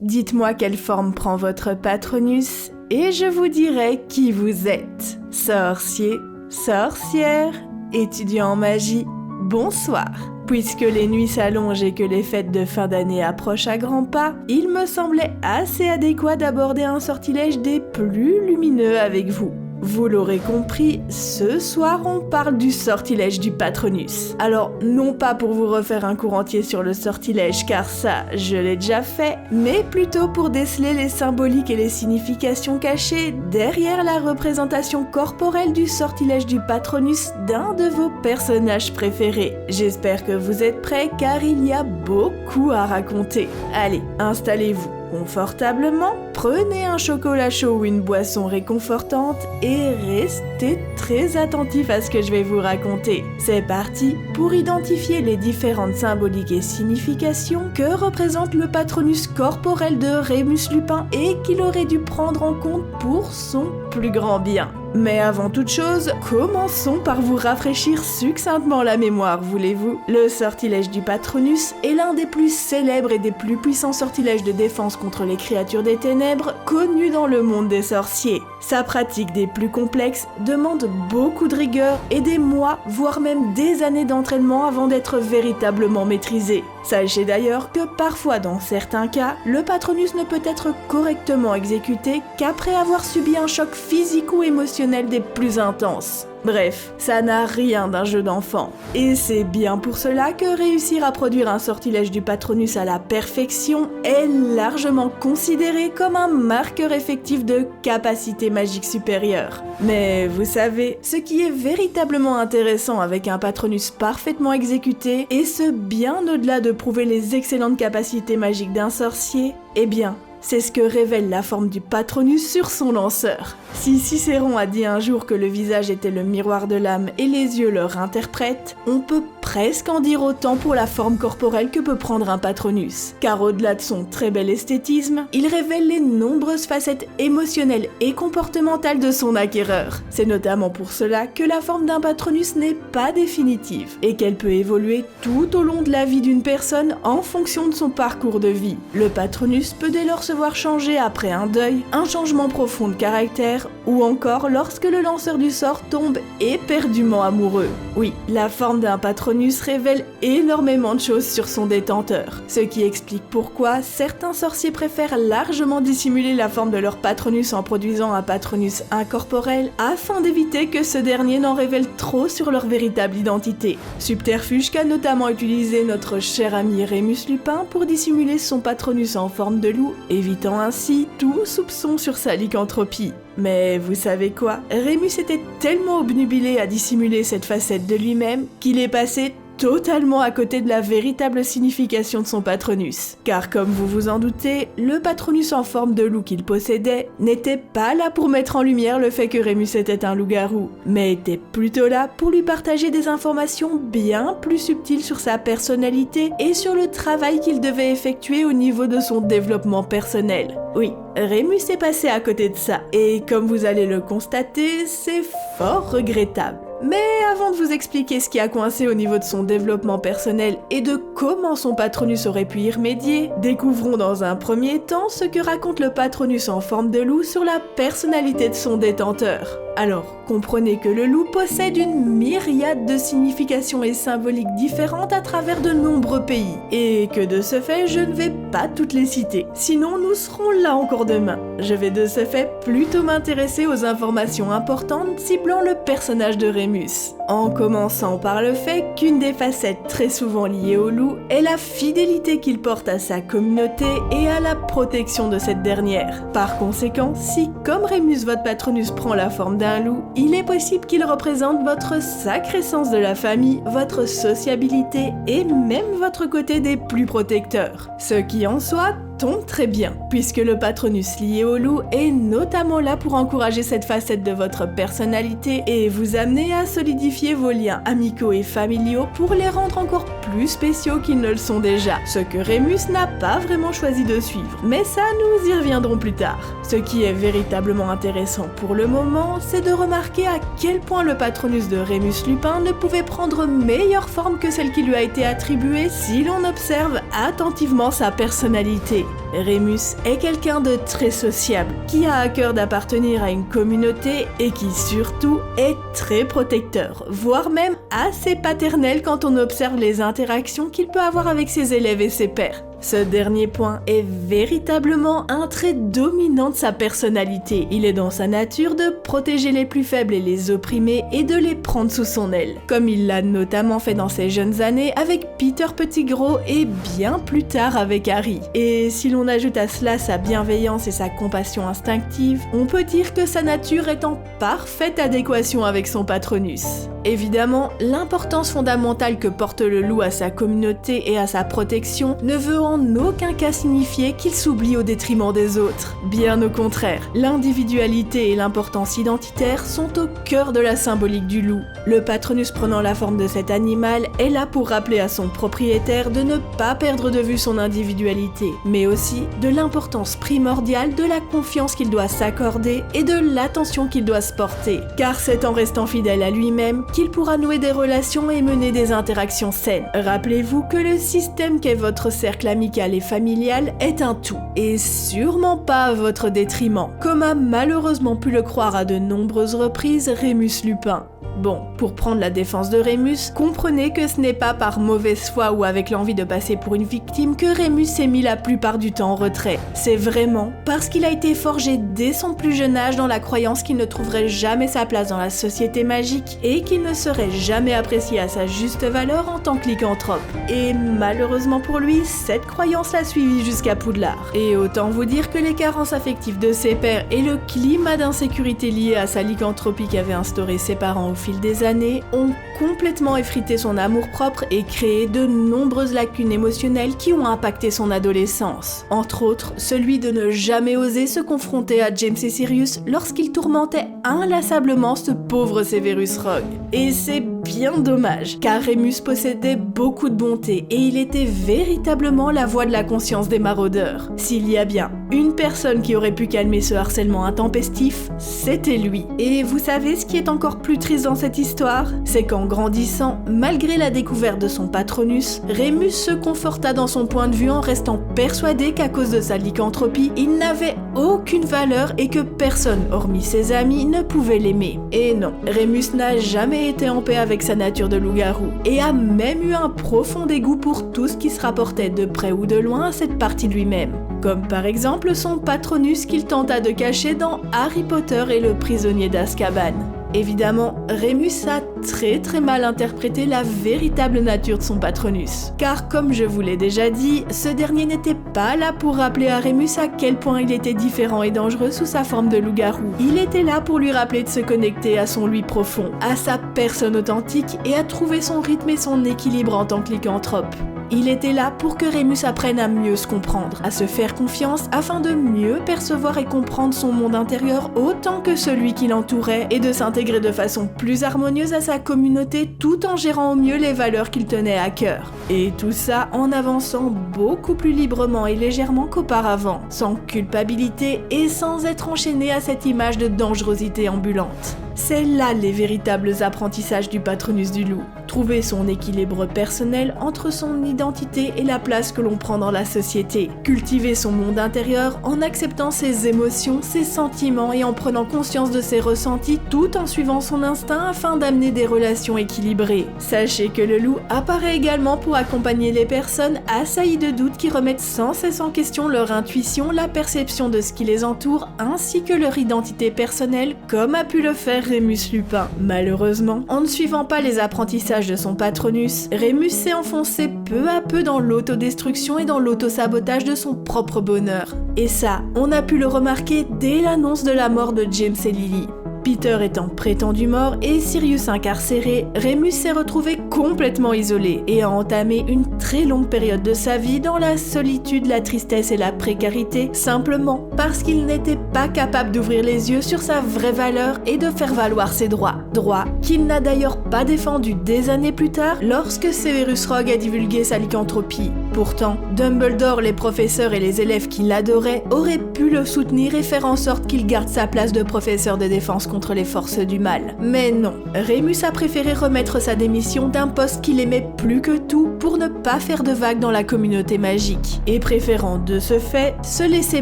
Dites-moi quelle forme prend votre Patronus et je vous dirai qui vous êtes. Sorcier, sorcière, étudiant en magie, bonsoir. Puisque les nuits s'allongent et que les fêtes de fin d'année approchent à grands pas, il me semblait assez adéquat d'aborder un sortilège des plus lumineux avec vous. Vous l'aurez compris, ce soir on parle du sortilège du Patronus. Alors, non pas pour vous refaire un cours entier sur le sortilège, car ça, je l'ai déjà fait, mais plutôt pour déceler les symboliques et les significations cachées derrière la représentation corporelle du sortilège du Patronus d'un de vos personnages préférés. J'espère que vous êtes prêts, car il y a beaucoup à raconter. Allez, installez-vous confortablement, prenez un chocolat chaud ou une boisson réconfortante et restez très attentifs à ce que je vais vous raconter. C'est parti pour identifier les différentes symboliques et significations que représente le Patronus corporel de Rémus Lupin et qu'il aurait dû prendre en compte pour son plus grand bien. Mais avant toute chose, commençons par vous rafraîchir succinctement la mémoire, voulez-vous? Le sortilège du Patronus est l'un des plus célèbres et des plus puissants sortilèges de défense contre les créatures des ténèbres connus dans le monde des sorciers. Sa pratique des plus complexes demande beaucoup de rigueur et des mois, voire même des années d'entraînement avant d'être véritablement maîtrisée. Sachez d'ailleurs que parfois, dans certains cas, le Patronus ne peut être correctement exécuté qu'après avoir subi un choc physique ou émotionnel des plus intenses. Bref, ça n'a rien d'un jeu d'enfant. Et c'est bien pour cela que réussir à produire un sortilège du Patronus à la perfection est largement considéré comme un marqueur effectif de capacité magique supérieure. Mais vous savez, ce qui est véritablement intéressant avec un Patronus parfaitement exécuté, et ce bien au-delà de prouver les excellentes capacités magiques d'un sorcier, eh bien, c'est ce que révèle la forme du Patronus sur son lanceur. Si Cicéron a dit un jour que le visage était le miroir de l'âme et les yeux leur interprètent, on peut presque en dire autant pour la forme corporelle que peut prendre un Patronus. Car au-delà de son très bel esthétisme, il révèle les nombreuses facettes émotionnelles et comportementales de son acquéreur. C'est notamment pour cela que la forme d'un Patronus n'est pas définitive et qu'elle peut évoluer tout au long de la vie d'une personne en fonction de son parcours de vie. Le Patronus peut dès lors se voir changer après un deuil, un changement profond de caractère ou encore lorsque le lanceur du sort tombe éperdument amoureux. Oui, la forme d'un Patronus révèle énormément de choses sur son détenteur, ce qui explique pourquoi certains sorciers préfèrent largement dissimuler la forme de leur Patronus en produisant un Patronus incorporel afin d'éviter que ce dernier n'en révèle trop sur leur véritable identité. Subterfuge qu'a notamment utilisé notre cher ami Rémus Lupin pour dissimuler son Patronus en forme de loup, évitant ainsi tout soupçon sur sa lycanthropie. Mais vous savez quoi? Rémus était tellement obnubilé à dissimuler cette facette de lui-même qu'il est passé totalement à côté de la véritable signification de son Patronus. Car comme vous vous en doutez, le Patronus en forme de loup qu'il possédait n'était pas là pour mettre en lumière le fait que Rémus était un loup-garou, mais était plutôt là pour lui partager des informations bien plus subtiles sur sa personnalité et sur le travail qu'il devait effectuer au niveau de son développement personnel. Oui, Rémus est passé à côté de ça, et comme vous allez le constater, c'est fort regrettable. Mais avant de vous expliquer ce qui a coincé au niveau de son développement personnel et de comment son Patronus aurait pu y remédier, découvrons dans un premier temps ce que raconte le Patronus en forme de loup sur la personnalité de son détenteur. Alors, comprenez que le loup possède une myriade de significations et symboliques différentes à travers de nombreux pays, et que de ce fait, je ne vais pas toutes les citer, sinon nous serons là encore demain. Je vais de ce fait plutôt m'intéresser aux informations importantes ciblant le personnage de Rémus, en commençant par le fait qu'une des facettes très souvent liées au loup est la fidélité qu'il porte à sa communauté et à la protection de cette dernière. Par conséquent, si comme Rémus votre Patronus prend la forme d'un loup, il est possible qu'il représente votre sacré sens de la famille, votre sociabilité et même votre côté des plus protecteurs. Ce qui en soi tombe très bien, puisque le Patronus lié au loup est notamment là pour encourager cette facette de votre personnalité et vous amener à solidifier vos liens amicaux et familiaux pour les rendre encore plus spéciaux qu'ils ne le sont déjà, ce que Rémus n'a pas vraiment choisi de suivre. Mais ça, nous y reviendrons plus tard. Ce qui est véritablement intéressant pour le moment, c'est de remarquer à quel point le Patronus de Rémus Lupin ne pouvait prendre meilleure forme que celle qui lui a été attribuée si l'on observe attentivement sa personnalité. Rémus est quelqu'un de très sociable, qui a à cœur d'appartenir à une communauté et qui surtout est très protecteur, voire même assez paternel quand on observe les interactions qu'il peut avoir avec ses élèves et ses pairs. Ce dernier point est véritablement un trait dominant de sa personnalité. Il est dans sa nature de protéger les plus faibles et les opprimés et de les prendre sous son aile, comme il l'a notamment fait dans ses jeunes années avec Peter Pettigrew et bien plus tard avec Harry. Et si l'on ajoute à cela sa bienveillance et sa compassion instinctive, on peut dire que sa nature est en parfaite adéquation avec son Patronus. Évidemment, l'importance fondamentale que porte le loup à sa communauté et à sa protection ne veut en aucun cas signifier qu'il s'oublie au détriment des autres. Bien au contraire, l'individualité et l'importance identitaire sont au cœur de la symbolique du loup. Le Patronus prenant la forme de cet animal est là pour rappeler à son propriétaire de ne pas perdre de vue son individualité, mais aussi de l'importance primordiale de la confiance qu'il doit s'accorder et de l'attention qu'il doit se porter. Car c'est en restant fidèle à lui-même qu'il pourra nouer des relations et mener des interactions saines. Rappelez-vous que le système qu'est votre cercle amical et familial est un tout, et sûrement pas à votre détriment, comme a malheureusement pu le croire à de nombreuses reprises Rémus Lupin. Bon, pour prendre la défense de Rémus, comprenez que ce n'est pas par mauvaise foi ou avec l'envie de passer pour une victime que Rémus s'est mis la plupart du temps en retrait. C'est vraiment parce qu'il a été forgé dès son plus jeune âge dans la croyance qu'il ne trouverait jamais sa place dans la société magique et qu'il ne serait jamais apprécié à sa juste valeur en tant que lycanthrope. Et malheureusement pour lui, cette croyance l'a suivi jusqu'à Poudlard. Et autant vous dire que les carences affectives de ses pairs et le climat d'insécurité lié à sa lycanthropie qu'avaient instauré ses parents au fil des années ont complètement effrité son amour-propre et créé de nombreuses lacunes émotionnelles qui ont impacté son adolescence. Entre autres, celui de ne jamais oser se confronter à James et Sirius lorsqu'il tourmentait inlassablement ce pauvre Severus Rogue. Et c'est bien dommage, car Rémus possédait beaucoup de bonté et il était véritablement la voix de la conscience des maraudeurs. S'il y a bien une personne qui aurait pu calmer ce harcèlement intempestif, c'était lui. Et vous savez ce qui est encore plus triste dans cette histoire ? C'est qu'en grandissant, malgré la découverte de son Patronus, Rémus se conforta dans son point de vue en restant persuadé qu'à cause de sa lycanthropie, il n'avait aucune valeur et que personne, hormis ses amis, ne pouvait l'aimer. Et non, Rémus n'a jamais été en paix avec sa nature de loup-garou et a même eu un profond dégoût pour tout ce qui se rapportait de près ou de loin à cette partie de lui-même. Comme par exemple son Patronus qu'il tenta de cacher dans Harry Potter et le prisonnier d'Azkaban. Évidemment, Rémus a très mal interprété la véritable nature de son Patronus. Car comme je vous l'ai déjà dit, ce dernier n'était pas là pour rappeler à Rémus à quel point il était différent et dangereux sous sa forme de loup-garou. Il était là pour lui rappeler de se connecter à son lui profond, à sa personne authentique et à trouver son rythme et son équilibre en tant que lycanthrope. Il était là pour que Rémus apprenne à mieux se comprendre, à se faire confiance afin de mieux percevoir et comprendre son monde intérieur autant que celui qui l'entourait et de s'intégrer de façon plus harmonieuse à sa communauté tout en gérant au mieux les valeurs qu'il tenait à cœur. Et tout ça en avançant beaucoup plus librement et légèrement qu'auparavant, sans culpabilité et sans être enchaîné à cette image de dangerosité ambulante. C'est là les véritables apprentissages du Patronus du loup. Trouver son équilibre personnel entre son identité et la place que l'on prend dans la société. Cultiver son monde intérieur en acceptant ses émotions, ses sentiments et en prenant conscience de ses ressentis tout en suivant son instinct afin d'amener des relations équilibrées. Sachez que le loup apparaît également pour accompagner les personnes assaillies de doutes qui remettent sans cesse en question leur intuition, la perception de ce qui les entoure ainsi que leur identité personnelle comme a pu le faire Rémus Lupin. Malheureusement, en ne suivant pas les apprentissages de son Patronus, Rémus s'est enfoncé peu à peu dans l'autodestruction et dans l'autosabotage de son propre bonheur. Et ça, on a pu le remarquer dès l'annonce de la mort de James et Lily. Peter étant prétendu mort et Sirius incarcéré, Rémus s'est retrouvé complètement isolé et a entamé une très longue période de sa vie dans la solitude, la tristesse et la précarité, simplement parce qu'il n'était pas capable d'ouvrir les yeux sur sa vraie valeur et de faire valoir ses droits. Droits qu'il n'a d'ailleurs pas défendus des années plus tard lorsque Severus Rogue a divulgué sa lycanthropie. Pourtant, Dumbledore, les professeurs et les élèves qui l'adoraient auraient pu le soutenir et faire en sorte qu'il garde sa place de professeur de défense contre les forces du mal. Mais non, Rémus a préféré remettre sa démission d'un poste qu'il aimait plus que tout pour ne pas faire de vagues dans la communauté magique, et préférant de ce fait se laisser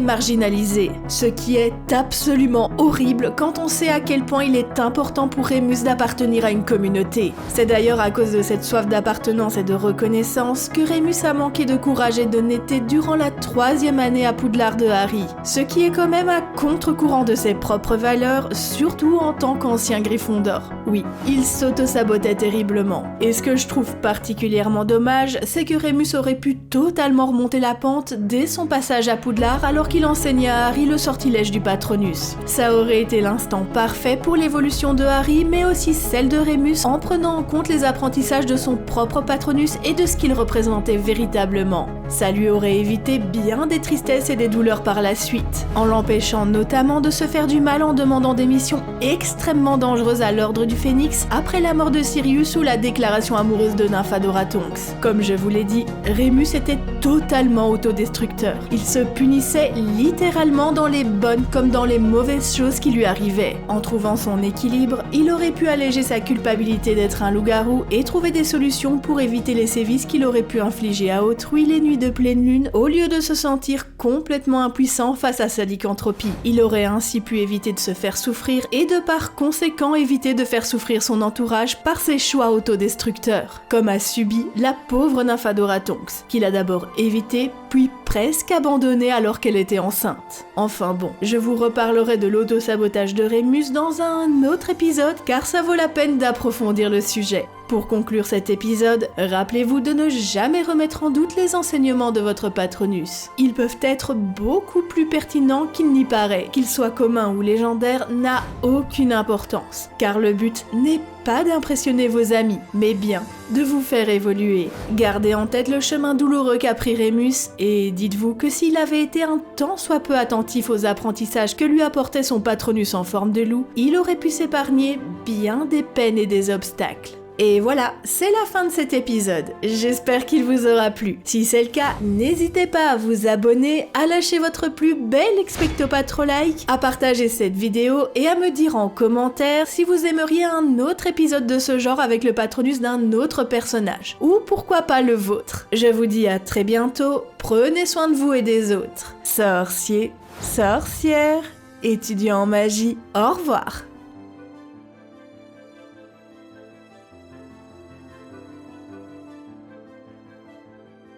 marginaliser, ce qui est absolument horrible quand on sait à quel point il est important pour Rémus d'appartenir à une communauté. C'est d'ailleurs à cause de cette soif d'appartenance et de reconnaissance que Rémus a manqué de courage et d'honnêteté durant la 3e année à Poudlard de Harry, ce qui est quand même à contre-courant de ses propres valeurs, surtout en tant qu'ancien Gryffondor. Oui, il s'auto-sabotait terriblement. Et ce que je trouve particulièrement dommage, c'est que Rémus aurait pu totalement remonter la pente dès son passage à Poudlard alors qu'il enseignait à Harry le sortilège du Patronus. Ça aurait été l'instant parfait pour l'évolution de Harry, mais aussi celle de Rémus en prenant en compte les apprentissages de son propre Patronus et de ce qu'il représentait véritablement. Ça lui aurait évité bien des tristesses et des douleurs par la suite, en l'empêchant notamment de se faire du mal en demandant des missions extrêmement dangereuses à l'Ordre du Phénix après la mort de Sirius ou la déclaration amoureuse de Nymphadora Tonks. Comme je vous l'ai dit, Rémus était totalement autodestructeur. Il se punissait littéralement dans les bonnes comme dans les mauvaises choses qui lui arrivaient. En trouvant son équilibre, il aurait pu alléger sa culpabilité d'être un loup-garou et trouver des solutions pour éviter les sévices qu'il aurait pu infliger à autrui les nuits de pleine lune au lieu de se sentir complètement impuissant face à sa lycanthropie. Il aurait ainsi pu éviter de se faire souffrir et de par conséquent éviter de faire souffrir son entourage par ses choix autodestructeurs, comme a subi la pauvre Nymphadora Tonks, qu'il a d'abord évité puis presque abandonné alors qu'elle était enceinte. Enfin bon, je vous reparlerai de l'auto-sabotage de Rémus dans un autre épisode car ça vaut la peine d'approfondir le sujet. Pour conclure cet épisode, rappelez-vous de ne jamais remettre en doute les enseignements de votre Patronus. Ils peuvent être beaucoup plus pertinents qu'il n'y paraît. Qu'ils soient communs ou légendaires n'a aucune importance, car le but n'est pas d'impressionner vos amis, mais bien de vous faire évoluer. Gardez en tête le chemin douloureux qu'a pris Rémus et dites-vous que s'il avait été un tant soit peu attentif aux apprentissages que lui apportait son Patronus en forme de loup, il aurait pu s'épargner bien des peines et des obstacles. Et voilà, c'est la fin de cet épisode. J'espère qu'il vous aura plu. Si c'est le cas, n'hésitez pas à vous abonner, à lâcher votre plus bel Expecto Patro like, à partager cette vidéo et à me dire en commentaire si vous aimeriez un autre épisode de ce genre avec le Patronus d'un autre personnage. Ou pourquoi pas le vôtre. Je vous dis à très bientôt, prenez soin de vous et des autres. Sorciers, sorcières, étudiants en magie, au revoir.